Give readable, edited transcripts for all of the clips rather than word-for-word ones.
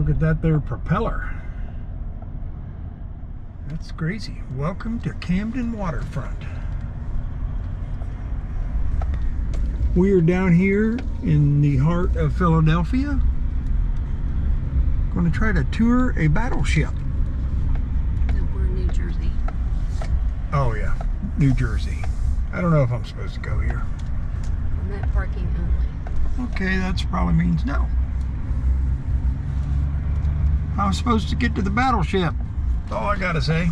Look at that there propeller. That's crazy. Welcome to Camden Waterfront. We are down here in the heart of Philadelphia. Going to try to tour a battleship. We're in New Jersey. Oh yeah, New Jersey. I don't know if I'm supposed to go here. Permit parking only. Okay, that probably means no. I was supposed to get to the battleship. That's all I gotta say.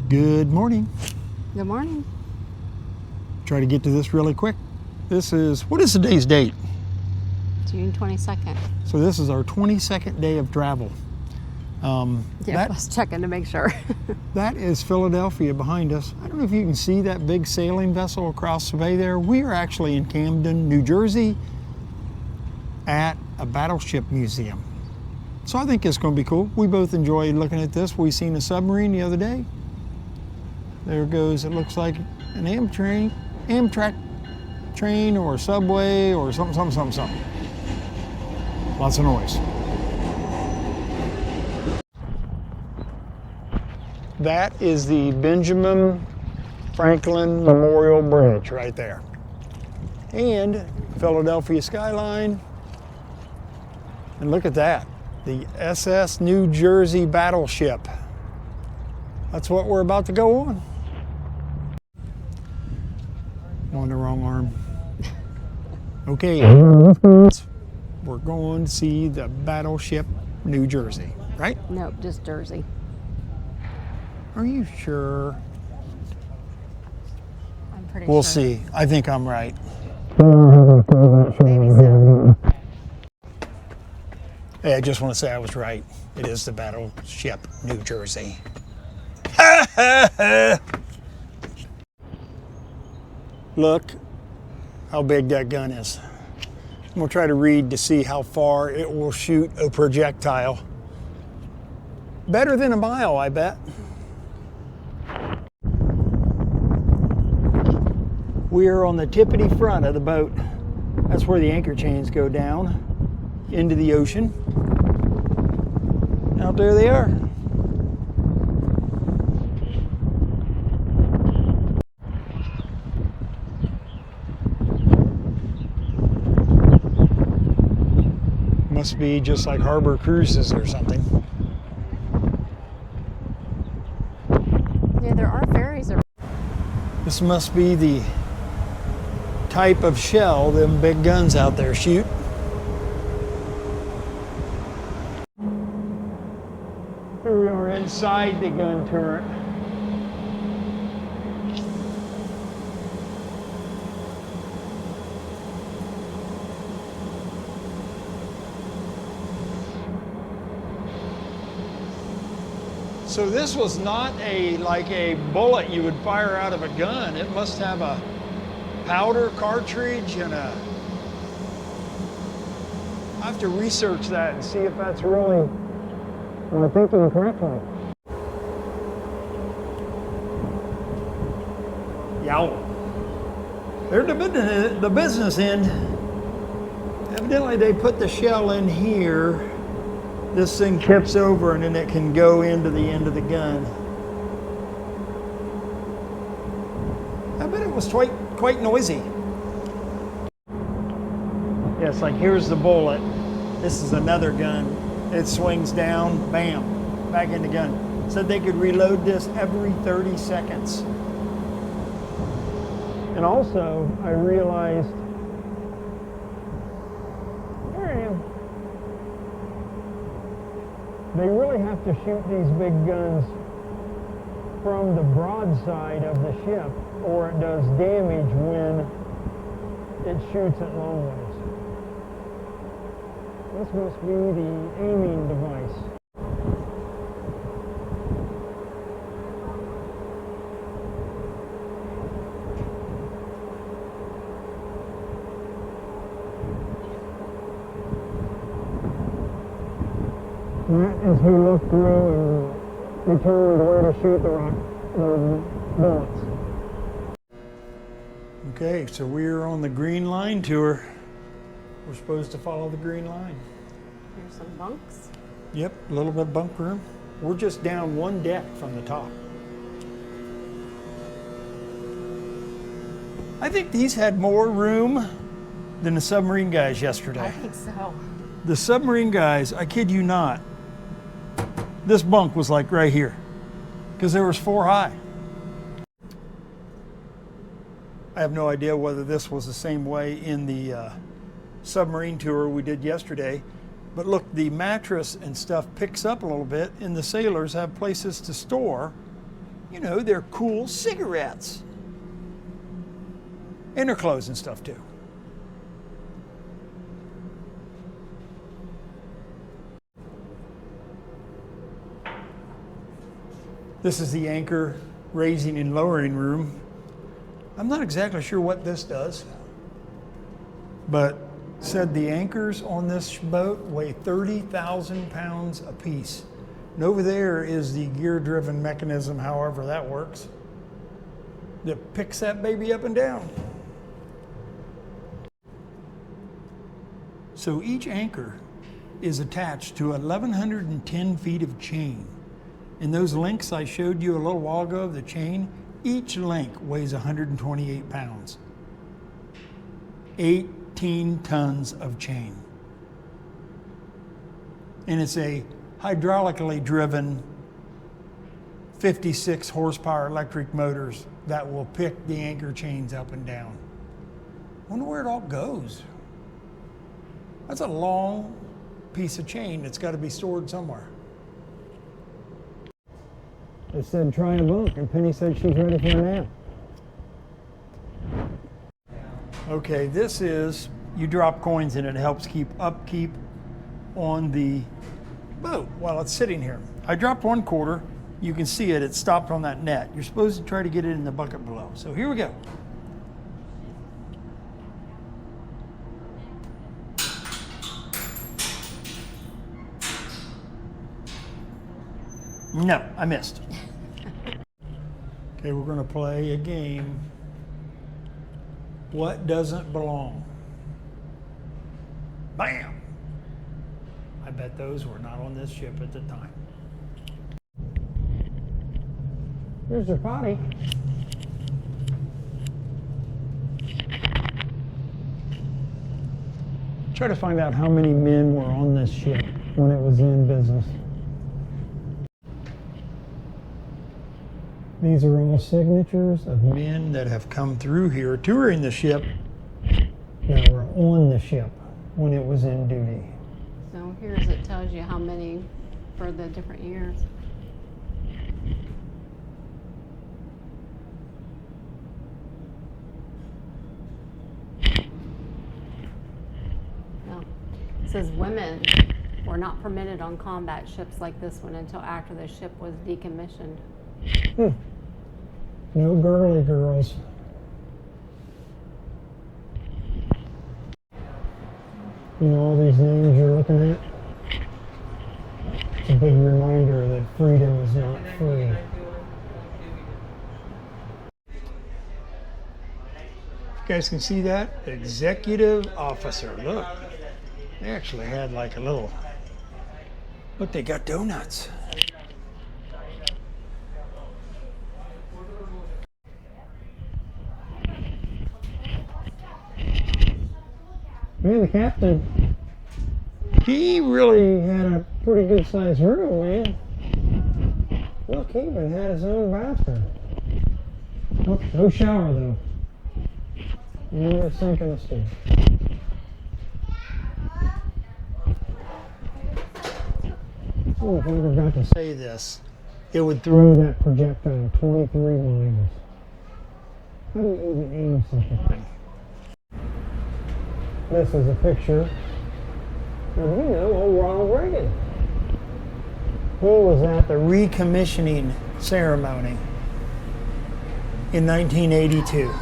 Good morning. Good morning. Try to get to this really quick. This is, what is today's date? June 22nd. So this is our 22nd day of travel. Yeah, I was checking to make sure. That is Philadelphia behind us. I don't know if you can see that big sailing vessel across the bay there. We are actually in Camden, New Jersey at a battleship museum. So I think it's going to be cool. We both enjoyed looking at this. We seen a submarine the other day. There goes, it looks like an Amtrak train or a subway or something. Lots of noise. That is the Benjamin Franklin Memorial Bridge right there. And Philadelphia skyline. And look at that, the Uss New Jersey Battleship. That's what we're about to go on. I'm on the wrong arm. Okay, we're going to see the Battleship New Jersey, right? Nope, just Jersey. Are you sure? I'm pretty We'll sure. see. I think I'm right. Maybe so. Hey, I just want to say I was right. It is the Battleship New Jersey. Look how big that gun is. I'm going to try to read to see how far it will shoot a projectile. Better than a mile, I bet. We are on the tippity front of the boat. That's where the anchor chains go down into the ocean. Out there they are. Must be just like harbor cruises or something. Yeah, there are ferries. This must be the type of shell them big guns out there shoot. Here we are inside the gun turret. So this was not like a bullet you would fire out of a gun. It must have a powder cartridge and a... I have to research that and see if that's really... Am I thinking correctly? Yow. They're the business end. Evidently they put the shell in here. This thing tips over and then it can go into the end of the gun. I bet it was quite noisy. Yes, like here's the bullet. This is another gun. It swings down, bam, back in the gun. Said they could reload this every 30 seconds. And also, I realized, here I am. They really have to shoot these big guns from the broadside of the ship, or it does damage when it shoots at long range. This must be the aiming device. That is who looked through and determined where to shoot the bullets. Okay, so we're on the Green Line tour. We're supposed to follow the green line. Here's some bunks. Yep, a little bit of bunk room. We're just down one deck from the top. I think these had more room than the submarine guys yesterday. I think so. The submarine guys, I kid you not, this bunk was like right here because there was 4 high. I have no idea whether this was the same way in the submarine tour we did yesterday, but look, the mattress and stuff picks up a little bit, and the sailors have places to store, you know, their cool cigarettes and their clothes and stuff too. This is the anchor raising and lowering room. I'm not exactly sure what this does, but said the anchors on this boat weigh 30,000 pounds apiece. And over there is the gear-driven mechanism, however that works, that picks that baby up and down. So each anchor is attached to 1,110 feet of chain. And those links I showed you a little while ago of the chain, each link weighs 128 pounds. 18 tons of chain. And it's a hydraulically driven 56 horsepower electric motors that will pick the anchor chains up and down. Wonder where it all goes. That's a long piece of chain that's got to be stored somewhere. It said try a bunk, and Penny said she's ready for a nap. Okay, this is, you drop coins in it, it helps keep upkeep on the boat while it's sitting here. I dropped 1 quarter, you can see it, it stopped on that net. You're supposed to try to get it in the bucket below. So here we go. No, I missed. Okay, we're going to play a game. What doesn't belong? Bam! I bet those were not on this ship at the time. Here's your potty. Try to find out how many men were on this ship when it was in business. These are all signatures of men that have come through here touring the ship that were on the ship when it was in duty. So here's, it tells you how many for the different years. No. It says women were not permitted on combat ships like this one until after the ship was decommissioned. No girly girls. You know all these names you're looking at? It's a big reminder that freedom is not free. You guys can see that? Executive officer. Look. They actually had like a little... Look, they got donuts. Man, the captain, he really had a pretty good sized room, man. Look, he even had his own bathroom. Oh, no shower though. No a sink in the stove. Oh, if I ever got to say this, it would throw that projectile 23 miles. How do you even aim such a thing? This is a picture of, you know, old Ronald Reagan. He was at the recommissioning ceremony in 1982.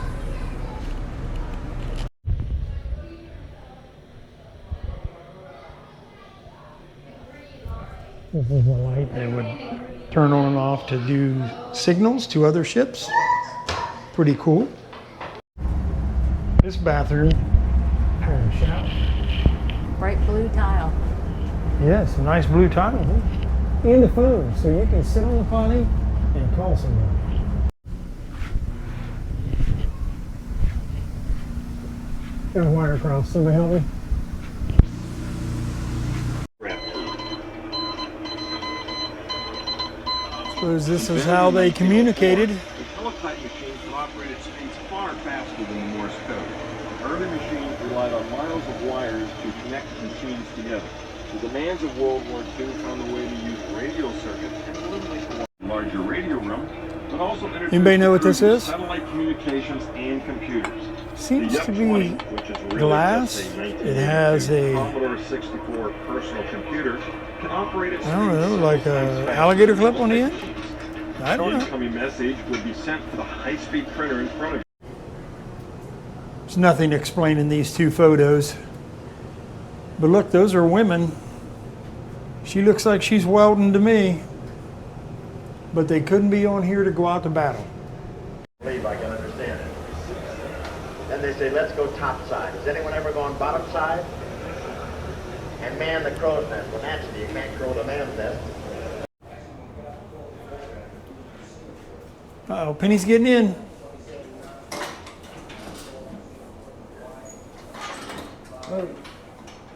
This is the light they would turn on and off to do signals to other ships. Pretty cool. This bathroom There's a shower. Bright blue tile. Yes, a nice blue tile. And the phone, so you can sit on the potty and call somebody. Got a wire across. Somebody help me? Suppose this is how they communicated. The teletype machines can operate at speeds far faster than the Morse code. Early machines relied on miles of wires to connect machines together. The demands of World War II found a way to use radio circuits and eliminate the larger radio room, but also introduce Anybody know what this is? satellite communications and computers. Seems The to Yup-20, be which is really glass. just a It has 1982 a, Commodore 64 personal computer, can operate at I don't know, speeds like several times a faster alligator than clip most on the end? machines. I don't The know. incoming message would be sent to the high-speed printer in front of you. There's nothing explaining these two photos. But look, those are women. She looks like she's welding to me. But they couldn't be on here to go out to battle. Believe I can understand it. Then they say, let's go top side. Has anyone ever gone bottom side? And man the crow's nest. Well, naturally, you can't crow the man's nest. Uh-oh, Penny's getting in.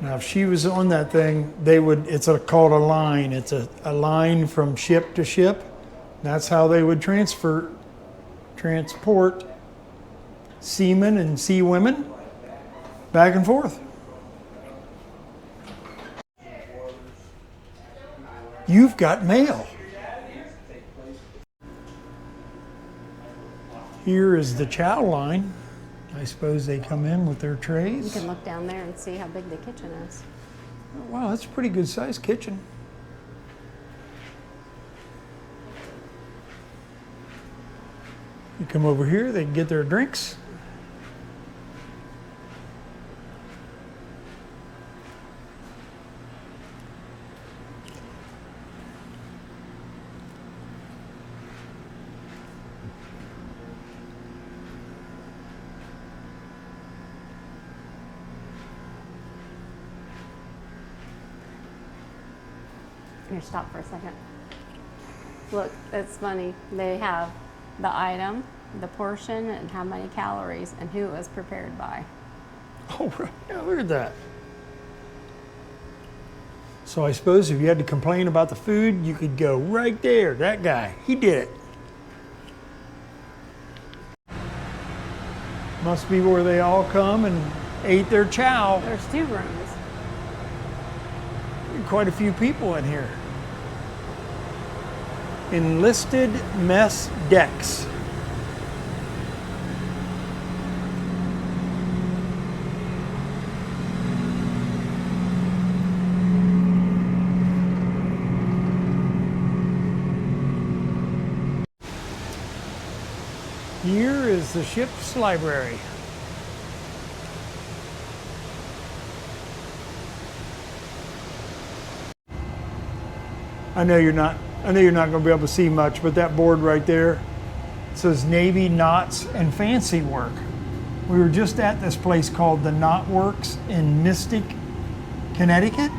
Now, if she was on that thing, they would, called a line. It's a line from ship to ship. That's how they would transport seamen and sea women back and forth. You've got mail. Here is the chow line. I suppose they come in with their You trays. can look down there and see how big the kitchen is. Wow, that's a pretty good sized kitchen. You come over here, they can get their drinks. Here, stop for a second. Look, it's funny. They have the item, the portion, and how many calories, and who it was prepared by. Oh, right. Yeah, look at that. So I suppose if you had to complain about the food, you could go right there. That guy, he did it. Must be where they all come and ate their chow. There's 2 rooms. Quite a few people in here. Enlisted mess decks. Here is the ship's library. I know you're not going to be able to see much, but that board right there says Navy Knots and Fancy Work. We were just at this place called the Knot Works in Mystic, Connecticut.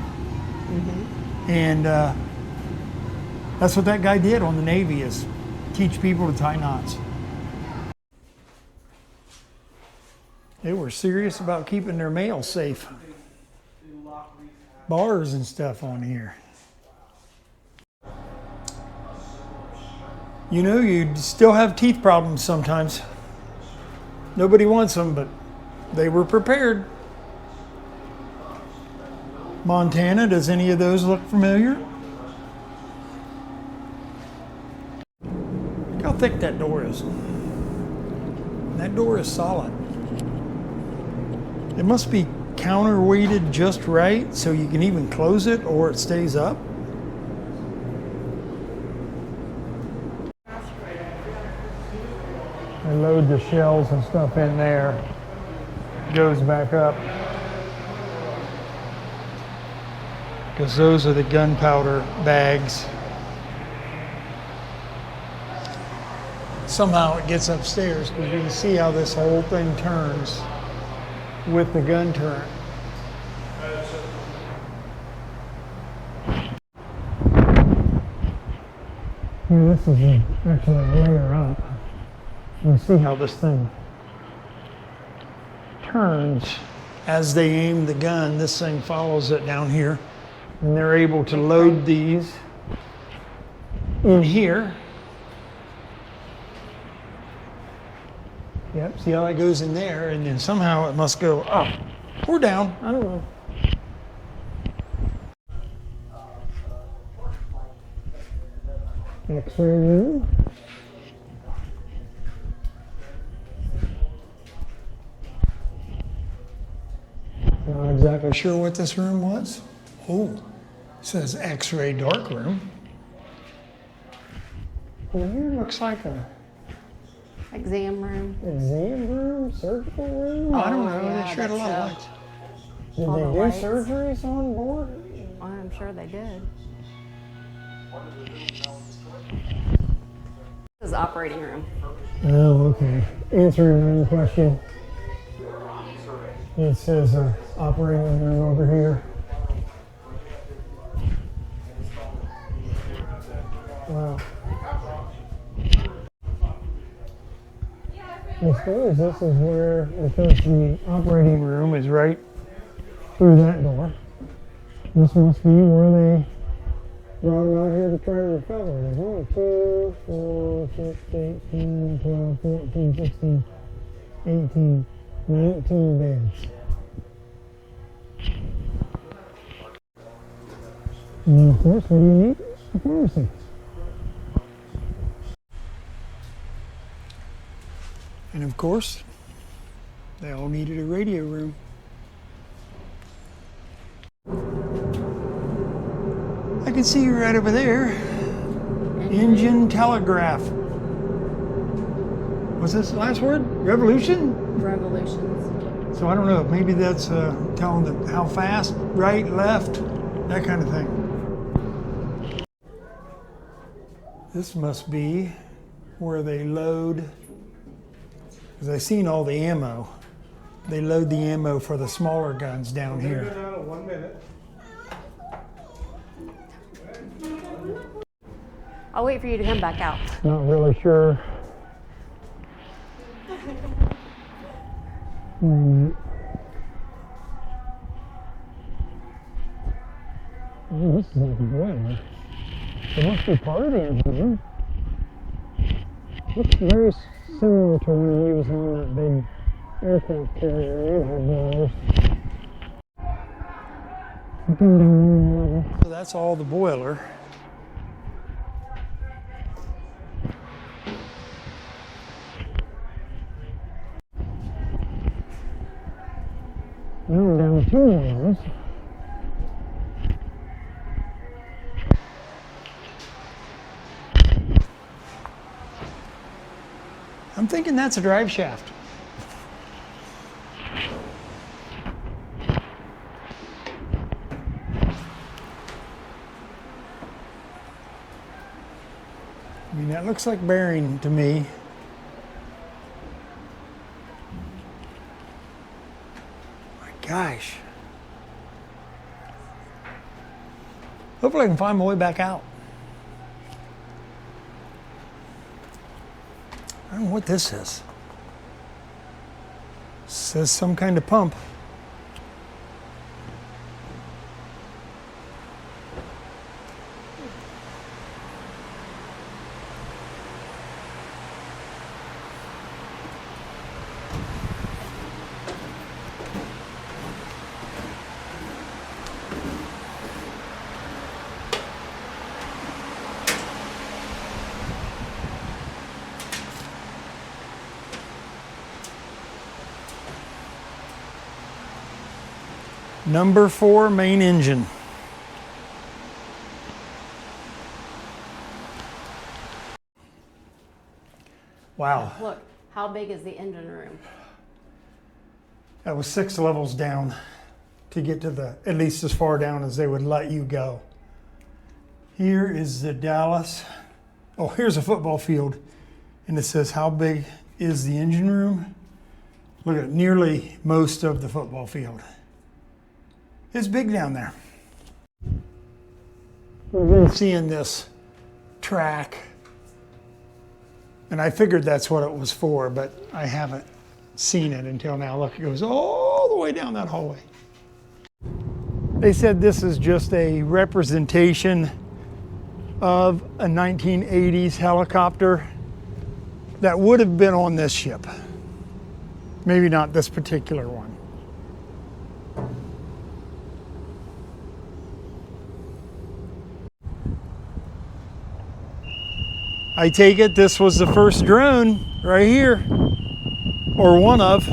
And that's what that guy did on the Navy, is teach people to tie knots. They were serious about keeping their mail safe. Bars and stuff on here. You know, you still have teeth problems sometimes. Nobody wants them, but they were prepared. Montana, does any of those look familiar? Look how thick that door is. That door is solid. It must be counterweighted just right so you can even close it or it stays up. They load the shells and stuff in there. Goes back up. Because those are the gunpowder bags. Somehow it gets upstairs because you can see how this whole thing turns. with the gun turret. This is actually a layer up. You see how this thing turns. As they aim the gun, this thing follows it down here. And they're able to load these in here. Yep, see how that goes in there, and then somehow it must go up or down. I don't know. X-ray room. Not exactly sure what this room was. Oh, it says X-ray dark room. Well, here looks like a Exam room. exam room, surgical room. I don't know. yeah, They shed a lot of that's lights. Did all they the do lights. surgeries on board? I'm sure they did. This is operating room. Oh, okay. Answering my own question. It says operating room over here. Wow. I suppose this is where, because the operating room is right through that door, this must be where they brought them out here to try to recover. There's only 2, 4, 6, 8, 10, 12, 14, 16, 18, 19 beds. And of course, what do you need? A pharmacy. And of course, they all needed a radio room. I can see you right over there. Engine telegraph. What's this last word? Revolution? Revolutions. So I don't know, maybe that's telling them how fast, right, left, that kind of thing. This must be where they load, because I've seen all the ammo. They load the ammo for the smaller guns down here. Out of 1 minute. I'll wait for you to come back out. Not really sure. Oh, this is like a boiler. It must be part of the engine room. Looks very similar to when he was on that big aircraft carrier. You had boilers. So that's all the boiler. Now I'm down 2 boilers. I'm thinking that's a drive shaft. I mean, that looks like bearing to me. My gosh. Hopefully I can find my way back out. I don't know what this is. It says some kind of pump. Number 4 main engine. Wow, Look, how big is the engine room? that was 6 levels down to get to the, at least as far down as they would let you go. Here is the Dallas. Oh, here's a football field. And it says how big is the engine room? Look at nearly most of the football field. It's big down there. We've been seeing this track, and I figured that's what it was for, but I haven't seen it until now. Look, it goes all the way down that hallway. They said this is just a representation of a 1980s helicopter that would have been on this ship. Maybe not this particular one. I take it this was the first drone right here, or one of.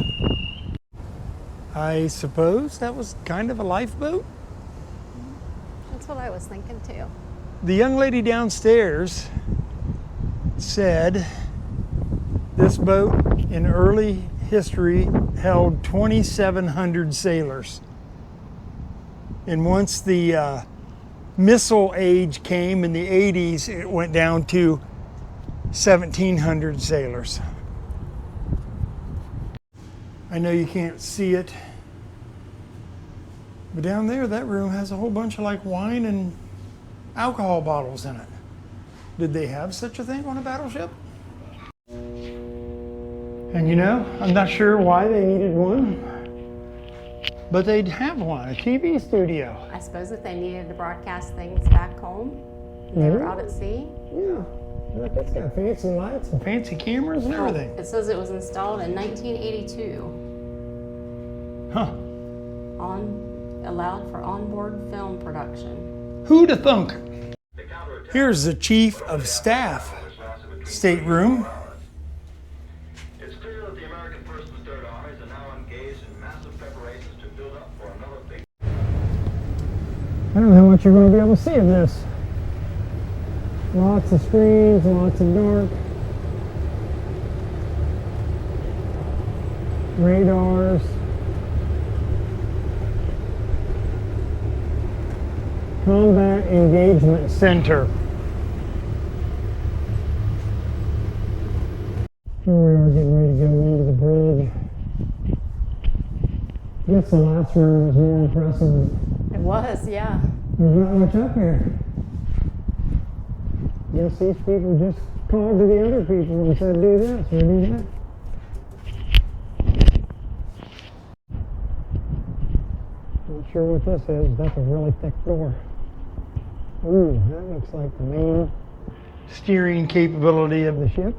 I suppose that was kind of a lifeboat. That's what I was thinking too. The young lady downstairs said this boat in early history held 2,700 sailors. And once the missile age came in the 80s, it went down to 1,700 sailors. I know you can't see it, but down there, that room has a whole bunch of like wine and alcohol bottles in it. Did they have such a thing on a battleship? And you know, I'm not sure why they needed one, but they'd have one, a TV studio. I suppose if they needed to broadcast things back home, they were out at sea. Yeah. Look, it's got fancy lights and fancy cameras and everything. It says it was installed in 1982. Huh. Allowed for onboard film production. Who'da thunk? Here's the Chief of Staff stateroom. It's clear that the American First and Third Armies are now engaged in massive preparations to build up for another big... I don't know how much you're going to be able to see of this. Lots of screens, lots of dark. Radars. Combat Engagement Center. Here we are getting ready to go into the bridge. I guess the last room was more impressive. It was, yeah. There's not much up here. Guess these people just called to the other people and said, do this or do that. Not sure what this is. That's a really thick door. Ooh, that looks like the main steering capability of the ship.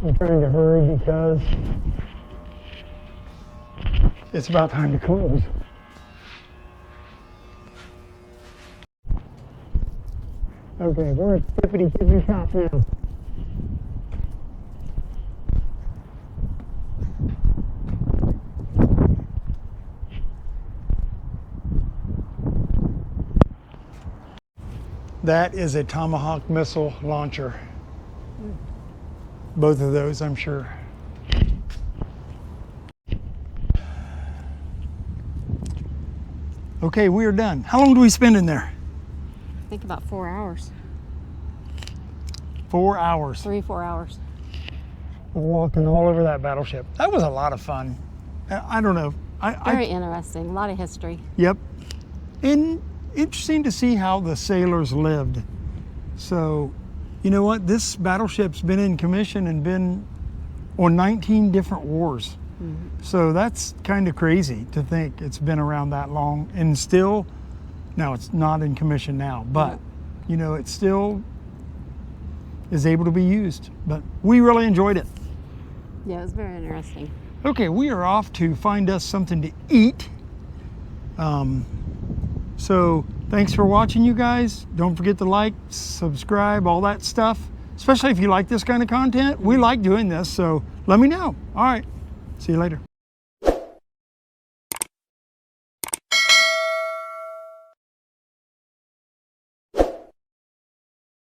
I'm trying to hurry because it's about time to close. Okay, we're at tippity top now. That is a Tomahawk missile launcher. Both of those, I'm sure. Okay, we are done. How long do we spend in there? I think about 4 hours. 4 hours. 3-4 hours. Walking all over that battleship. That was a lot of fun. I don't know. Very interesting. A lot of history. Yep. And interesting to see how the sailors lived. So, you know what? This battleship's been in commission and been on 19 different wars. Mm-hmm. So that's kind of crazy to think it's been around that long and still, now it's not in commission now, but you know, it still is able to be used. But we really enjoyed it. Yeah, it was very interesting. Okay, we are off to find us something to eat. So thanks for watching, you guys. Don't forget to like, subscribe, all that stuff. Especially if you like this kind of content. We like doing this, so let me know. All right, see you later.